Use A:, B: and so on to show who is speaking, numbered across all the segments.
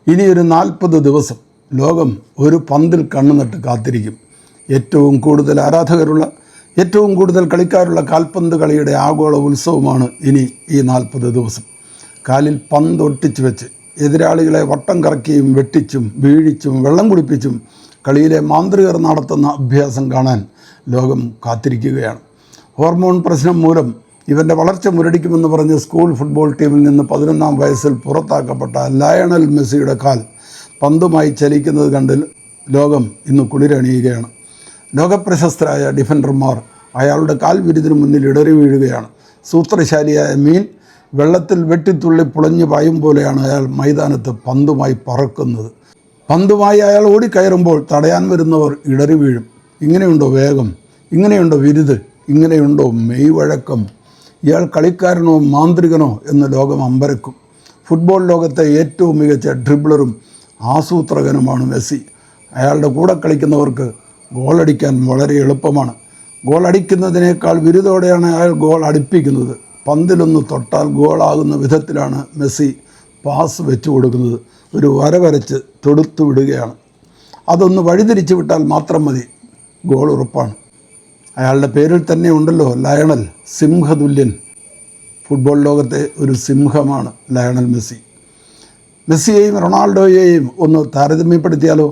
A: ഇനിയൊരു 40 ദിവസം ലോകം ഒരു പന്തിൽ കണ്ണുനട്ട് കാത്തിരിക്കും. ഏറ്റവും കൂടുതൽ ആരാധകരുള്ള, ഏറ്റവും കൂടുതൽ കളിക്കാരുള്ള കാൽപന്ത് കളിയുടെ ആഗോള ഉത്സവമാണ് ഇനി ഈ 40 ദിവസം. കാലിൽ പന്ത് ഒട്ടിച്ചു വെച്ച് എതിരാളികളെ വട്ടം കറക്കിയും വെട്ടിച്ചും വീഴിച്ചും വെള്ളം കുടിപ്പിച്ചും കളിയിലെ മാന്ത്രികർ നടത്തുന്ന അഭ്യാസം കാണാൻ ലോകം കാത്തിരിക്കുകയാണ്. ഹോർമോൺ പ്രശ്നം മൂലം ഇവൻ്റെ വളർച്ച മുരടിക്കുമെന്ന് പറഞ്ഞ് സ്കൂൾ ഫുട്ബോൾ ടീമിൽ നിന്ന് 11ാം വയസ്സിൽ പുറത്താക്കപ്പെട്ട ലയണൽ മെസ്സിയുടെ കാൽ പന്തുമായി ചലിക്കുന്നത് കണ്ട് ലോകം ഇന്ന് കുളിരണിയുകയാണ്. ലോകപ്രശസ്തരായ ഡിഫൻഡർമാർ അയാളുടെ കാൽ വിരുതിന് മുന്നിൽ ഇടറി വീഴുകയാണ്. സൂത്രശാലിയായ മീൻ വെള്ളത്തിൽ വെട്ടിത്തുള്ളി പുളഞ്ഞു പായും പോലെയാണ് അയാൾ മൈതാനത്ത് പന്തുമായി പറക്കുന്നത്. പന്തുമായി അയാൾ ഓടിക്കയറുമ്പോൾ തടയാൻ വരുന്നവർ ഇടറി വീഴും. ഇങ്ങനെയുണ്ടോ വേഗം? ഇങ്ങനെയുണ്ടോ വിരുത്? ഇങ്ങനെയുണ്ടോ മെയ്വഴക്കം? ഇയാൾ കളിക്കാരനോ മാന്ത്രികനോ എന്ന് ലോകം അമ്പരക്കും. ഫുട്ബോൾ ലോകത്തെ ഏറ്റവും മികച്ച ഡ്രിബ്ലറും ആസൂത്രകനുമാണ് മെസ്സി. അയാളുടെ കൂടെ കളിക്കുന്നവർക്ക് ഗോളടിക്കാൻ വളരെ എളുപ്പമാണ്. ഗോൾ അടിക്കുന്നതിനേക്കാൾ വിരുദോടെയാണ് അയാൾ ഗോൾ അടിപ്പിക്കുന്നത്. പന്തിലൊന്ന് തൊട്ടാൽ ഗോളാകുന്ന വിധത്തിലാണ് മെസ്സി പാസ് വെച്ചു കൊടുക്കുന്നത്. ഒരു വര വരച്ച് തൊടുത്തു വിടുകയാണ്. അതൊന്ന് വഴിതിരിച്ചു വിട്ടാൽ മാത്രം മതി, ഗോൾ ഉറപ്പാണ്. അയാളുടെ പേരിൽ തന്നെ ഉണ്ടല്ലോ ലയണൽ, സിംഹതുല്യൻ. ഫുട്ബോൾ ലോകത്തെ ഒരു സിംഹമാണ് ലയണൽ മെസ്സി. മെസ്സിയെയും റൊണാൾഡോയെയും ഒന്ന് താരതമ്യപ്പെടുത്തിയാലോ?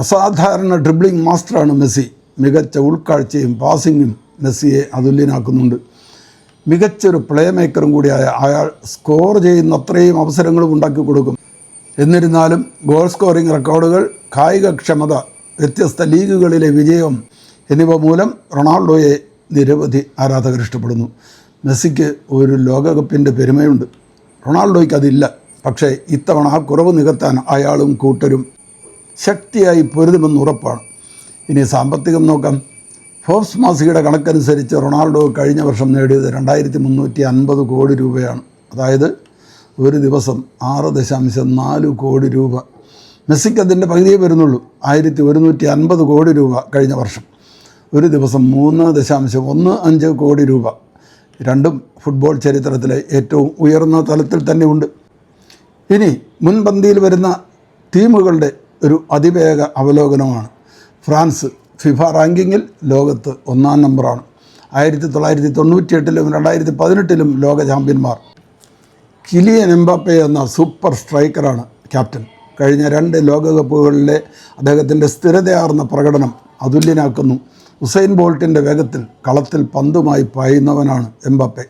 A: അസാധാരണ ഡ്രിബ്ലിംഗ് മാസ്റ്ററാണ് മെസ്സി. മികച്ച ഉൾക്കാഴ്ചയും പാസിങ്ങും മെസ്സിയെ അതുല്യനാക്കുന്നുണ്ട്. മികച്ചൊരു പ്ലേ മേക്കറും കൂടിയായ അയാൾ സ്കോർ ചെയ്യുന്ന അത്രയും അവസരങ്ങളും ഉണ്ടാക്കി കൊടുക്കും. എന്നിരുന്നാലും ഗോൾ സ്കോറിംഗ് റെക്കോർഡുകൾ, കായികക്ഷമത, വ്യത്യസ്ത ലീഗുകളിലെ വിജയം എന്നിവ മൂലം റൊണാൾഡോയെ നിരവധി ആരാധകർ ഇഷ്ടപ്പെടുന്നു. മെസ്സിക്ക് ഒരു ലോകകപ്പിൻ്റെ പെരുമയുണ്ട്, റൊണാൾഡോയ്ക്ക് അതില്ല. പക്ഷേ ഇത്തവണ ആ കുറവ് നികത്താൻ അയാളും കൂട്ടരും ശക്തിയായി പൊരുതുമെന്ന് ഉറപ്പാണ്. ഇനി സാമ്പത്തികം നോക്കാം. ഫോർബ്സ് മാസികയുടെ കണക്കനുസരിച്ച് റൊണാൾഡോ കഴിഞ്ഞ വർഷം നേടിയത് 2350 കോടി രൂപയാണ്. അതായത് ഒരു ദിവസം 6.4 കോടി രൂപ. മെസ്സിക്ക് അതിൻ്റെ പകുതിയേ വരുന്നുള്ളൂ, 1150 കോടി രൂപ കഴിഞ്ഞ വർഷം. ഒരു ദിവസം 3.15 കോടി രൂപ. രണ്ടും ഫുട്ബോൾ ചരിത്രത്തിലെ ഏറ്റവും ഉയർന്ന തലത്തിൽ തന്നെ ഉണ്ട്. ഇനി മുൻപന്തിയിൽ വരുന്ന ടീമുകളുടെ ഒരു അതിവേഗ അവലോകനമാണ്. ഫ്രാൻസ് ഫിഫ റാങ്കിങ്ങിൽ ലോകത്ത് 1-ാം നമ്പറാണ്. 1998-ലും 2018-ലും ലോക ചാമ്പ്യന്മാർ. കിലിയൻ എംബാപ്പെ എന്ന സൂപ്പർ സ്ട്രൈക്കറാണ് ക്യാപ്റ്റൻ. കഴിഞ്ഞ 2 ലോകകപ്പുകളിലെ അദ്ദേഹത്തിൻ്റെ സ്ഥിരതയാർന്ന പ്രകടനം അതുല്യനാക്കുന്നു. ഉസൈൻ ബോൾട്ടിൻ്റെ വേഗത്തിൽ കളത്തിൽ പന്തുമായി പായുന്നവനാണ് എംബാപ്പെ.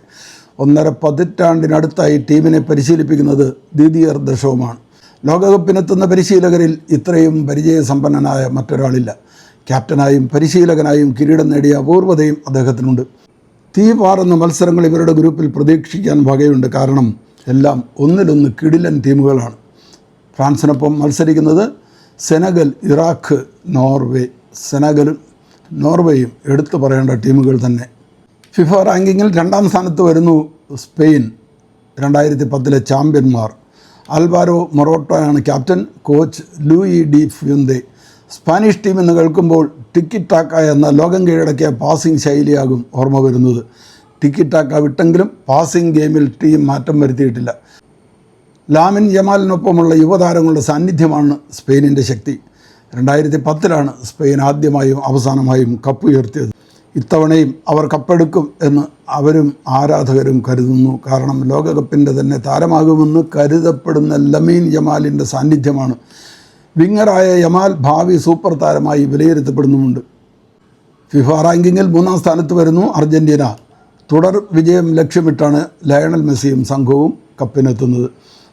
A: 1.5 പതിറ്റാണ്ടിനടുത്തായി ടീമിനെ പരിശീലിപ്പിക്കുന്നത് ദിദിയർ ദഷോമാണ്. ലോകകപ്പിനെത്തുന്ന പരിശീലകരിൽ ഇത്രയും പരിചയസമ്പന്നനായ മറ്റൊരാളില്ല. ക്യാപ്റ്റനായും പരിശീലകനായും കിരീടം നേടിയ അപൂർവതയും അദ്ദേഹത്തിനുണ്ട്. തീപാറുന്ന മത്സരങ്ങൾ ഇവരുടെ ഗ്രൂപ്പിൽ പ്രതീക്ഷിക്കാൻ വകയുണ്ട്. കാരണം എല്ലാം ഒന്നിലൊന്ന് കിടിലൻ ടീമുകളാണ്. ഫ്രാൻസിനൊപ്പം മത്സരിക്കുന്നത് സെനഗൽ, ഇറാഖ്, നോർവേ. സെനഗലും നോർവേയും എടുത്തു പറയേണ്ട ടീമുകൾ തന്നെ. ഫിഫ റാങ്കിങ്ങിൽ 2-ാം സ്ഥാനത്ത് വരുന്നു സ്പെയിൻ, 2010-ലെ ചാമ്പ്യന്മാർ. ആൽവാരോ മൊറോട്ടോയാണ് captain. Coach Luis de Fuente. Spanish team എന്ന് കേൾക്കുമ്പോൾ ടിക്കി ടാക്ക എന്ന ലോകം കീഴടക്കിയ പാസിംഗ് ശൈലിയാകും ഓർമ്മ വരുന്നത്. ടിക്കി ടാക്ക വിട്ടെങ്കിലും പാസിംഗ് ഗെയിമിൽ ടീം മാറ്റം വരുത്തിയിട്ടില്ല. ലാമിൻ യമാലിനൊപ്പമുള്ള യുവതാരങ്ങളുടെ സാന്നിധ്യമാണ് സ്പെയിനിൻ്റെ ശക്തി. 2010-ലാണ് സ്പെയിൻ ആദ്യമായും അവസാനമായും കപ്പ് ഉയർത്തിയത്. ഇത്തവണയും അവർ കപ്പെടുക്കും എന്ന് അവരും ആരാധകരും കരുതുന്നു. കാരണം ലോകകപ്പിൻ്റെ തന്നെ താരമാകുമെന്ന് കരുതപ്പെടുന്ന ലമീൻ യമാലിൻ്റെ സാന്നിധ്യമാണ്. വിങ്ങറായ യമാൽ ഭാവി സൂപ്പർ താരമായി വിലയിരുത്തപ്പെടുന്നുമുണ്ട്. ഫിഫ റാങ്കിങ്ങിൽ 3-ാം സ്ഥാനത്ത് വരുന്നു അർജൻറ്റീന. തുടർ വിജയം ലക്ഷ്യമിട്ടാണ് ലയണൽ മെസ്സിയും സംഘവും കപ്പിനെത്തുന്നത്.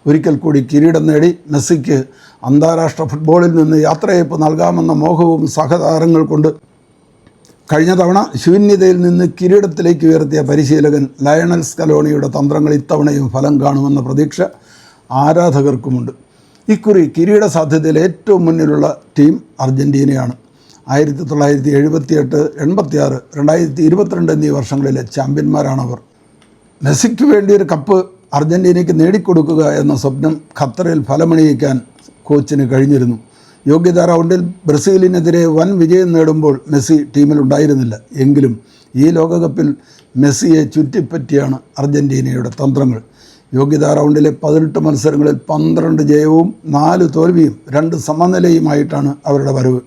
A: ഒരിക്കൽ കൂടി കിരീടം നേടി മെസ്സിക്ക് അന്താരാഷ്ട്ര ഫുട്ബോളിൽ നിന്ന് യാത്രയയപ്പ് നൽകാമെന്ന മോഹവും സഹതാരങ്ങൾ കൊണ്ട് കഴിഞ്ഞ തവണ ശൂന്യതയിൽ നിന്ന് കിരീടത്തിലേക്ക് ഉയർത്തിയ പരിശീലകൻ ലയണൽ സ്കലോണിയുടെ തന്ത്രങ്ങൾ ഇത്തവണയും ഫലം കാണുമെന്ന പ്രതീക്ഷ ആരാധകർക്കുമുണ്ട്. ഇക്കുറി കിരീട സാധ്യതയിൽ ഏറ്റവും മുന്നിലുള്ള ടീം അർജൻറ്റീനയാണ്. 1978, 86, 2022 എന്നീ വർഷങ്ങളിലെ ചാമ്പ്യന്മാരാണവർ. മെസ്സിക്ക് വേണ്ടി ഒരു കപ്പ് അർജൻറ്റീനയ്ക്ക് നേടിക്കൊടുക്കുക എന്ന സ്വപ്നം ഖത്തറിൽ ഫലമണിയിക്കാൻ കോച്ചിന് കഴിഞ്ഞിരുന്നു. യോഗ്യതാ റൗണ്ടിൽ ബ്രസീലിനെതിരെ വൻ വിജയം നേടുമ്പോൾ മെസ്സി ടീമിലുണ്ടായിരുന്നില്ല. എങ്കിലും ഈ ലോകകപ്പിൽ മെസ്സിയെ ചുറ്റിപ്പറ്റിയാണ് അർജൻറ്റീനയുടെ തന്ത്രങ്ങൾ. യോഗ്യതാ റൗണ്ടിലെ 18 മത്സരങ്ങളിൽ 12 ജയവും 4 തോൽവിയും 2 സമനിലയുമായിട്ടാണ് അവരുടെ വരവ്.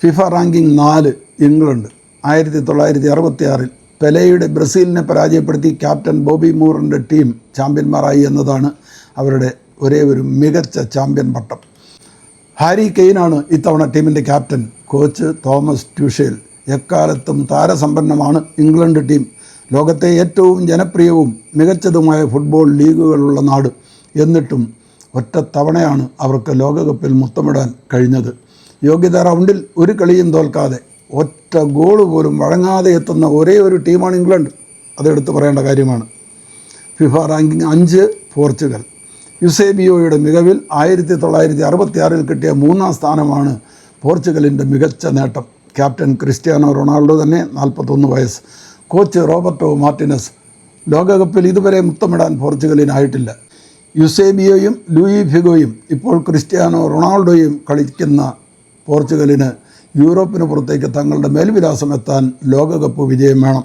A: FIFA ranking 4 England. 1966 പെലെയുടെ ബ്രസീലിനെ പരാജയപ്പെടുത്തി ക്യാപ്റ്റൻ ബോബി മൂറിൻ്റെ ടീം ചാമ്പ്യന്മാരായി എന്നതാണ് അവരുടെ ഒരേ ഒരു മികച്ച ചാമ്പ്യൻ പട്ടം. ഹാരി കെയ്നാണ് ഇത്തവണ ടീമിൻ്റെ ക്യാപ്റ്റൻ. Coach Thomas ട്യൂഷേൽ. എക്കാലത്തും താരസമ്പന്നമാണ് ഇംഗ്ലണ്ട് ടീം. ലോകത്തെ ഏറ്റവും ജനപ്രിയവും മികച്ചതുമായ ഫുട്ബോൾ ലീഗുകളുള്ള നാട്. എന്നിട്ടും ഒറ്റ തവണയാണ് അവർക്ക് ലോകകപ്പിൽ മുത്തമിടാൻ കഴിഞ്ഞത്. യോഗ്യതാ റൗണ്ടിൽ ഒരു കളിയും തോൽക്കാതെ ഒറ്റ ഗോൾ പോലും വഴങ്ങാതെ എത്തുന്ന ഒരേ ഒരു ടീമാണ് ഇംഗ്ലണ്ട്. അതെടുത്ത് പറയേണ്ട കാര്യമാണ്. FIFA ranking 5 Portugal. യുസേബിയോയുടെ മികവിൽ 1966 കിട്ടിയ 3ാം സ്ഥാനമാണ് പോർച്ചുഗലിൻ്റെ മികച്ച നേട്ടം. ക്യാപ്റ്റൻ ക്രിസ്ത്യാനോ റൊണാൾഡോ തന്നെ 41 വയസ്സ്. Coach Roberto Martinez. ലോകകപ്പിൽ ഇതുവരെ മുത്തമിടാൻ പോർച്ചുഗലിനായിട്ടില്ല. യുസേബിയോയും ലൂയി ഫിഗോയും ഇപ്പോൾ ക്രിസ്ത്യാനോ റൊണാൾഡോയും കളിക്കുന്ന പോർച്ചുഗലിന് യൂറോപ്പിന് പുറത്തേക്ക് തങ്ങളുടെ മേൽവിലാസം എത്താൻ ലോകകപ്പ് വിജയം വേണം.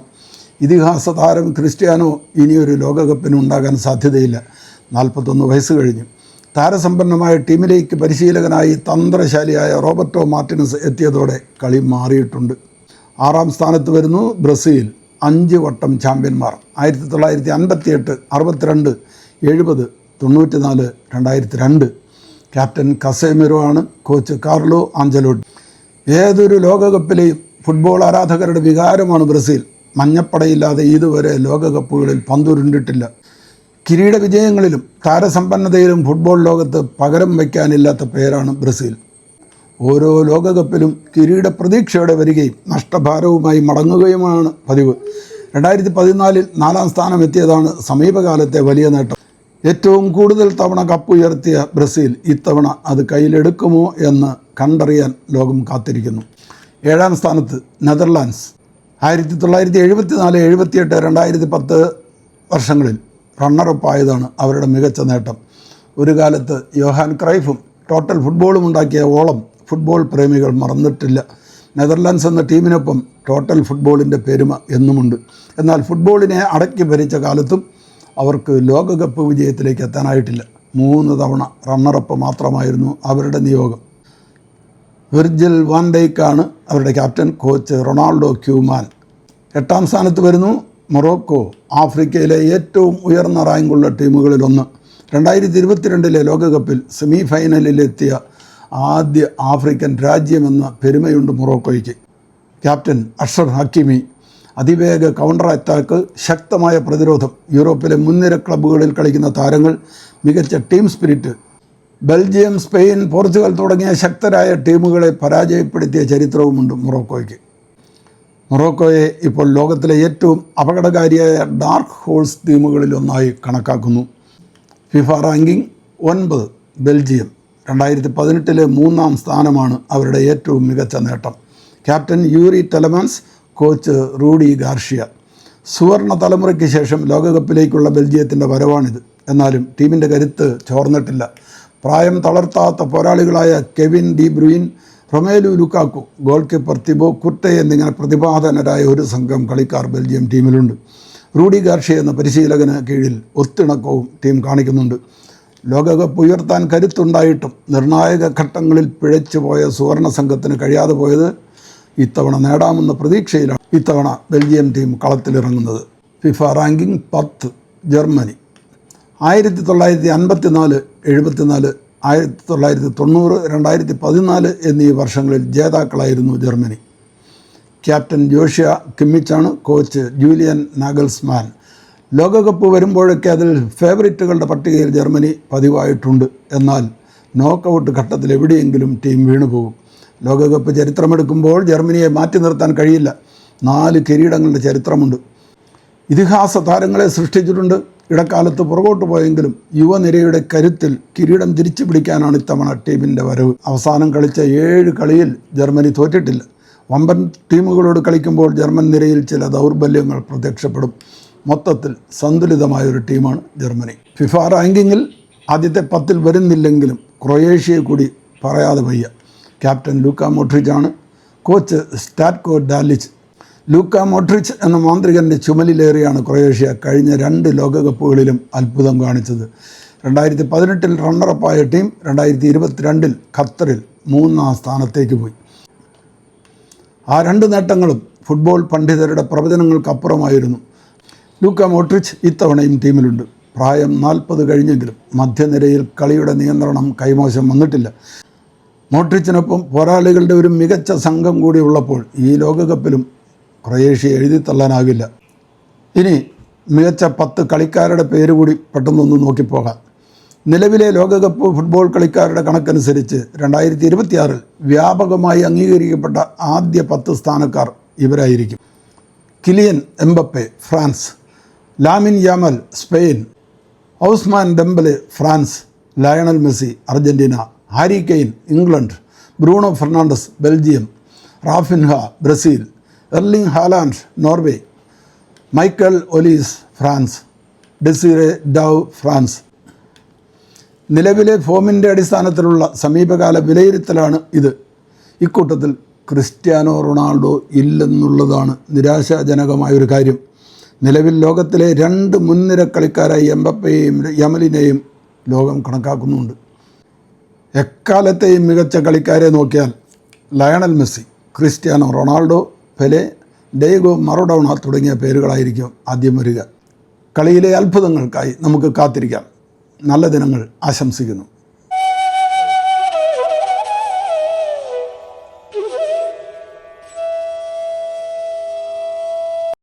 A: ഇതിഹാസ താരം ക്രിസ്ത്യാനോ ഇനിയൊരു ലോകകപ്പിന് ഉണ്ടാകാൻ സാധ്യതയില്ല. 41 വയസ്സ് കഴിഞ്ഞു. താരസമ്പന്നമായ ടീമിലേക്ക് പരിശീലകനായി തന്ത്രശാലിയായ റോബർട്ടോ മാർട്ടിനസ് എത്തിയതോടെ കളി മാറിയിട്ടുണ്ട്. 6ാം സ്ഥാനത്ത് വരുന്നു ബ്രസീൽ. 5 വട്ടം ചാമ്പ്യന്മാർ. 1958, 62, 70, 94, 2002. ക്യാപ്റ്റൻ കസേമിറോ ആണ്. Coach Carlo Ancelotti. ഏതൊരു ലോകകപ്പിലെയും ഫുട്ബോൾ ആരാധകരുടെ വികാരമാണ് ബ്രസീൽ. മഞ്ഞപ്പടയില്ലാതെ ഇതുവരെ ലോകകപ്പുകളിൽ പന്തുരുണ്ടിട്ടില്ല. കിരീട വിജയങ്ങളിലും താരസമ്പന്നതയിലും ഫുട്ബോൾ ലോകത്ത് പകരം വയ്ക്കാനില്ലാത്ത പേരാണ് ബ്രസീൽ. ഓരോ ലോകകപ്പിലും കിരീട പ്രതീക്ഷയോടെ വരികയും നഷ്ടഭാരവുമായി മടങ്ങുകയുമാണ് പതിവ്. 2014 4ാം സ്ഥാനം എത്തിയതാണ് സമീപകാലത്തെ വലിയ നേട്ടം. ഏറ്റവും കൂടുതൽ തവണ കപ്പ് ഉയർത്തിയ ബ്രസീൽ ഇത്തവണ അത് കയ്യിലെടുക്കുമോ എന്ന് കണ്ടറിയാൻ ലോകം കാത്തിരിക്കുന്നു. 7ാം സ്ഥാനത്ത് നെതർലാൻഡ്സ്. 1974, 78, 2010 വർഷങ്ങളിൽ റണ്ണറപ്പായതാണ് അവരുടെ മികച്ച നേട്ടം. ഒരു കാലത്ത് യോഹാൻ ക്രൈഫും ടോട്ടൽ ഫുട്ബോളും ഉണ്ടാക്കിയ ഓളം ഫുട്ബോൾ പ്രേമികൾ മറന്നിട്ടില്ല. നെതർലാൻഡ്സ് എന്ന ടീമിനൊപ്പം ടോട്ടൽ ഫുട്ബോളിൻ്റെ പെരുമ എന്നുമുണ്ട്. എന്നാൽ ഫുട്ബോളിനെ അടക്കി ഭരിച്ച കാലത്തും അവർക്ക് ലോകകപ്പ് വിജയത്തിലേക്ക് എത്താനായിട്ടില്ല. 3 തവണ റണ്ണറപ്പ് മാത്രമായിരുന്നു അവരുടെ നിയോഗം. വിർജിൽ വാൻ ഡൈക്കാണ് അവരുടെ ക്യാപ്റ്റൻ. Coach Ronaldo Koeman. 8ാം സ്ഥാനത്ത് വരുന്നു മൊറോക്കോ. ആഫ്രിക്കയിലെ ഏറ്റവും ഉയർന്ന റാങ്കുള്ള ടീമുകളിലൊന്ന്. 2022 ലോകകപ്പിൽ സെമി ഫൈനലിലെത്തിയ ആദ്യ ആഫ്രിക്കൻ രാജ്യമെന്ന പെരുമയുണ്ട് മൊറോക്കോയ്ക്ക്. ക്യാപ്റ്റൻ അഷ്റഫ് ഹക്കീമി. അതിവേഗ കൗണ്ടർ അറ്റാക്ക്, ശക്തമായ പ്രതിരോധം, യൂറോപ്പിലെ മുൻനിര ക്ലബ്ബുകളിൽ കളിക്കുന്ന താരങ്ങൾ, മികച്ച team spirit. Belgium, Spain, Portugal തുടങ്ങിയ ശക്തരായ ടീമുകളെ പരാജയപ്പെടുത്തിയ ചരിത്രവുമുണ്ട് മൊറോക്കോയ്ക്ക്. മൊറോക്കോയെ ഇപ്പോൾ ലോകത്തിലെ ഏറ്റവും അപകടകാരിയായ ഡാർക്ക് ഹോഴ്സ് ടീമുകളിലൊന്നായി കണക്കാക്കുന്നു. FIFA ranking 9 Belgium. 2018 3ാം സ്ഥാനമാണ് അവരുടെ ഏറ്റവും മികച്ച നേട്ടം. Captain Youri Tielemans. Coach Rudi Garcia. സുവർണ തലമുറയ്ക്ക് ശേഷം ലോകകപ്പിലേക്കുള്ള ബെൽജിയത്തിൻ്റെ വരവാണിത്. എന്നാലും ടീമിൻ്റെ കരുത്ത് ചോർന്നിട്ടില്ല. പ്രായം തളർത്താത്ത പോരാളികളായ Kevin De Bruyne, Romelu Lukaku, goalkeeper Thibaut Courtois എന്നിങ്ങനെ പ്രതിഭാധനരായ ഒരു സംഘം കളിക്കാർ ബെൽജിയം ടീമിലുണ്ട്. റൂഡി ഗാർഷ്യ എന്ന പരിശീലകന് കീഴിൽ ഒത്തിണക്കവും ടീം കാണിക്കുന്നുണ്ട്. ലോകകപ്പ് ഉയർത്താൻ കരുത്തുണ്ടായിട്ടും നിർണായക ഘട്ടങ്ങളിൽ പിഴച്ചുപോയ സുവർണ സംഘത്തിന് കഴിയാതെ പോയത് ഇത്തവണ നേടാമെന്ന പ്രതീക്ഷയിലാണ് ഇത്തവണ ബെൽജിയം ടീം കളത്തിലിറങ്ങുന്നത്. FIFA ranking 10 Germany. 1954, 74, 1990, 2014 എന്നീ വർഷങ്ങളിൽ ജേതാക്കളായിരുന്നു ജർമ്മനി. ക്യാപ്റ്റൻ ജോഷ്യ കിമ്മിച്ചാണ്. Coach Julian Nagelsmann. ലോകകപ്പ് വരുമ്പോഴൊക്കെ അതിൽ ഫേവറിറ്റുകളുടെ പട്ടികയിൽ ജർമ്മനി പതിവായിട്ടുണ്ട്. എന്നാൽ നോക്കൗട്ട് ഘട്ടത്തിൽ എവിടെയെങ്കിലും ടീം വീണുപോകും. ലോകകപ്പ് ചരിത്രമെടുക്കുമ്പോൾ ജർമ്മനിയെ മാറ്റി നിർത്താൻ കഴിയില്ല. 4 കിരീടങ്ങളുടെ ചരിത്രമുണ്ട്. ഇതിഹാസ താരങ്ങളെ സൃഷ്ടിച്ചിട്ടുണ്ട്. ഇടക്കാലത്ത് പുറകോട്ട് പോയെങ്കിലും യുവനിരയുടെ കരുത്തിൽ കിരീടം തിരിച്ചു പിടിക്കാനാണ് ഇത്തവണ ടീമിൻ്റെ വരവ്. അവസാനം കളിച്ച 7 കളിയിൽ ജർമ്മനി തോറ്റിട്ടില്ല. വമ്പൻ ടീമുകളോട് കളിക്കുമ്പോൾ ജർമ്മൻ നിരയിൽ ചില ദൗർബല്യങ്ങൾ പ്രത്യക്ഷപ്പെടും. മൊത്തത്തിൽ സന്തുലിതമായൊരു ടീമാണ് ജർമ്മനി. ഫിഫ റാങ്കിങ്ങിൽ ആദ്യത്തെ 10 വരുന്നില്ലെങ്കിലും ക്രൊയേഷ്യയെ കൂടി പറയാതെ വയ്യ. ക്യാപ്റ്റൻ ലൂക്ക മോഡ്രിച്ചാണ്. Coach സ്റ്റാറ്റ്കോ Dalic. ലൂക്ക മോഡ്രിച്ച് എന്ന മാന്ത്രികൻ്റെ ചുമലിലേറിയാണ് ക്രൊയേഷ്യ കഴിഞ്ഞ 2 ലോകകപ്പുകളിലും അത്ഭുതം കാണിച്ചത്. 2018 റണ്ണറപ്പായ ടീം 2022 ഖത്തറിൽ 3ാം സ്ഥാനത്തേക്ക് പോയി. ആ 2 നേട്ടങ്ങളും ഫുട്ബോൾ പണ്ഡിതരുടെ പ്രവചനങ്ങൾക്കപ്പുറമായിരുന്നു. ലൂക്ക മോഡ്രിച്ച് ഇത്തവണയും ടീമിലുണ്ട്. പ്രായം 40 കഴിഞ്ഞെങ്കിലും മധ്യനിരയിൽ കളിയുടെ നിയന്ത്രണം കൈമോശം വന്നിട്ടില്ല. മോഡ്രിച്ചിനൊപ്പം പോരാളികളുടെ ഒരു മികച്ച സംഘം കൂടി ഉള്ളപ്പോൾ ഈ ലോകകപ്പിലും ക്രൊയേഷ്യ എഴുതിത്തള്ളാനാകില്ല. ഇനി മികച്ച 10 കളിക്കാരുടെ പേര് കൂടി പെട്ടെന്നൊന്ന് നോക്കിപ്പോകാം. നിലവിലെ ലോകകപ്പ് ഫുട്ബോൾ കളിക്കാരുടെ കണക്കനുസരിച്ച് 2026 വ്യാപകമായി അംഗീകരിക്കപ്പെട്ട ആദ്യ 10 സ്ഥാനക്കാർ ഇവരായിരിക്കും. Kylian Mbappe France, Lamine Yamal Spain, Ousmane Dembele France, Lionel Messi Argentina, Harry Kane England, Bruno Fernandes Belgium, Raphinha Brazil, Erling Haaland Norway, Michael Olise France, Desire Doue France. നിലവിലെ ഫോമിൻ്റെ അടിസ്ഥാനത്തിലുള്ള സമീപകാല വിലയിരുത്തലാണ് ഇത്. ഇക്കൂട്ടത്തിൽ ക്രിസ്ത്യാനോ റൊണാൾഡോ ഇല്ലെന്നുള്ളതാണ് നിരാശാജനകമായൊരു കാര്യം. നിലവിൽ ലോകത്തിലെ 2 മുൻനിര കളിക്കാരായി എംബപ്പയെയും യമലിനെയും ലോകം കണക്കാക്കുന്നുണ്ട്. എക്കാലത്തെയും മികച്ച കളിക്കാരെ നോക്കിയാൽ Lionel Messi, Cristiano Ronaldo, Pele, Diego Maradona തുടങ്ങിയ പേരുകളായിരിക്കും ആദ്യം വരിക. കളിയിലെ അത്ഭുതങ്ങൾക്കായി നമുക്ക് കാത്തിരിക്കാം. നല്ല ദിനങ്ങൾ ആശംസിക്കുന്നു.